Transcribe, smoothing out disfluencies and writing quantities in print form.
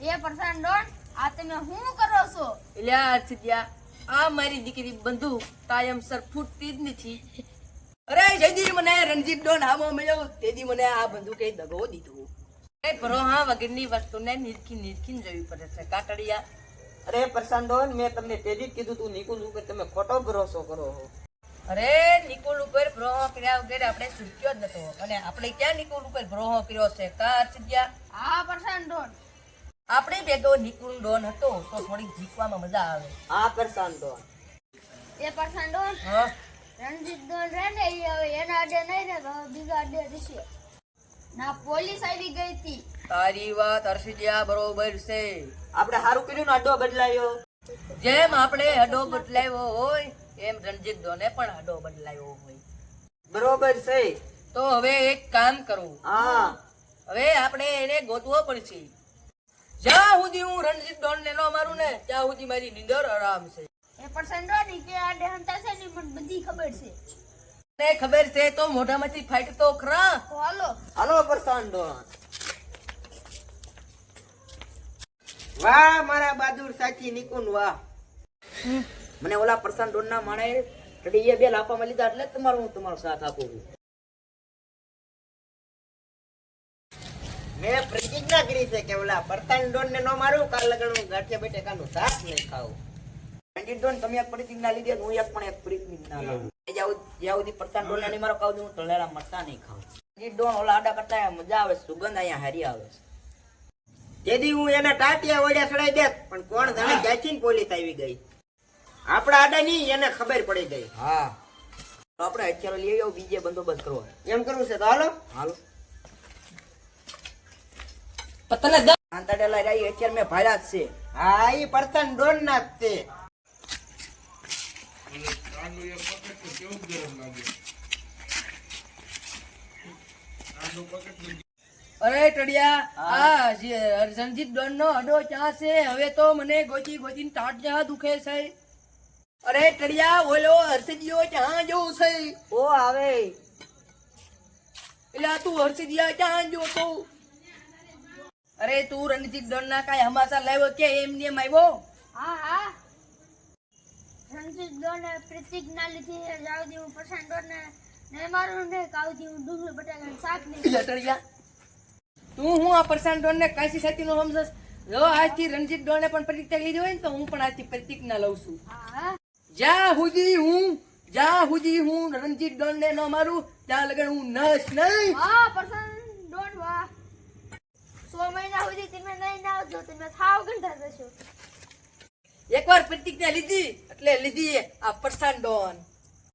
એ પરસાન Don આ તમે શું કરો છો? એલા સિદ્યા આ મારી દીકરી બંદૂક કાયમસર ફૂટતી જ નથી. અરે જયદી મને રણજીત ડોન હામો મળ્યો તેદી મને આ બંદૂકે દગો દીધો. એ ભરોહા વગરની વસ્તુને નીરખી જોવી પડે છે કાકડિયા. અરે પરસાન ડોન મેં તમને તેજી જ કીધું તું નિકુલ ઉપર તમે ખોટો ભરોસો કરો છો. અરે નિકોલ ઉપર ભરોહો કર્યા વગર આપણે છૂટ્યો જ નતો અને આપણે ક્યાં નિકોલ ઉપર ભરોહો કર્યો છે કા સિદ્યા? હા પરસાન ડોન આપણે ભેગો નિકુલ ડોન હતો તો થોડી જીતવામાં મજા આવે. હા પરસાન ડોન. એ પરસાન ડોન હા રણજીત ડોન રે ને ઈ હવે એના અડે નહીં ને તો બીજા અડે રહેશે. ના પોલીસ આવી ગઈ હતી. તારી વાત હર્ષિયા બરોબર છે. આપણે સારું કર્યું ને અડ્ડો બદલાયો. જેમ આપણે અડો બદલાયો હોય એમ રણજીત ડોને પણ અડો બદલાયો હોય. બરોબર છે. તો હવે એક કામ કરું. હા હવે આપણે એને ગોતવો પડશે. જ્યાં સુધી હું રણજીત ડોન ને નો મારું ને ત્યાં સુધી મારી નીંદર આરામ છે. એ પરસાન ડોન ઈ કે અડે હંતા છે ને મને બધી ખબર છે. તને ખબર છે તો મોઢામાંથી ફાઈટ તો ખરા. તો હાલો હાલો પરસાન ડોન. વાહ મારા બહાદુર સાચી નિકુન વાહ. મને ઓલા પરસાન ડોન ના માણે રડીએ બે લાપામાં લીધા એટલે હું તમારો સાથ આપું છું. મેં પ્રતિજ્ઞા કરી છે કે ઓલા પરસાન ડોન ને નો મારું કાલ લગન હું ગાંઠિયા બેઠેકાનું શાક નહીં ખાવું. રણજીત ડોન તમે એક પ્રતિજ્ઞા લીધી હું એક પણ એક પ્રતિજ્ઞા લઉં. જ્યાં સુધી પરસાન ડોન ને નહીં મારો ખાવ હું તળેલા મરચા નહીં ખાવ. રણજીત ડોન ઓલા આડા કરતા મજા આવે સુગંધ અહીંયા હારી આવે છે. જેથી હું એના ટાટિયા વડ્યા ચડાઈ દેત પણ કોણ જાણે ક્યાંથી પોલીસ આવી ગઈ. આપડા આડા ની એને ખબર પડી ગઈ. હા તો આપણે હથિયારો લઈ આવો બીજે બંદોબસ્ત કરવો એમ કરવું છે તો હાલો હાલો. તને આંતડેલા રહી હથિયાર મેં ભાડ્યા જ છે. હા ઈ પરસાન ડોન ના જ છે. અરે ટડિયા આ રણજીત ડોન નો અડો ક્યાં છે? હવે તો મને ગોચીને ટાટિયા દુખે છે. અરે ટડિયા ઓલો હર્ષિયો ક્યાં જવું છે? ઓ આવે એટલે તું હર્ષિયા ક્યાં જો તો? અરે તું રણજીત ડોન ના કાંઈ હમાસા લાવ્યો કે એમને એમ આવ્યો? હા હા રણજીત ડોન પ્રતિજ્ઞા લીધી છે જાવદી હું પરસાન ડોન ને નહીં મારું ને કાવદી હું ડુંગળી બટાકાનું શાક નહીં. એટલે ટડિયા તું હું આ પરસાન ડોન ને કાશી સાથી નો સમજસ? જો આજથી રણજીત ડોને પણ પ્રતિજ્ઞા લીધી હોય ને તો હું પણ આજથી પ્રતિજ્ઞા લઉં છું. હા જ્યાં સુધી હું રણજીત ડોન ને ન મારું ત્યાં લગન હું નશ નહીં. વાહ પરસાન ડોન વાહ 100 મહિના સુધી તમે નહીં ના આવજો તમે થાવ ગંધા થશો. એકવાર પ્રતિજ્ઞા લીધી એટલે લીધી આ પરસાન ડોન.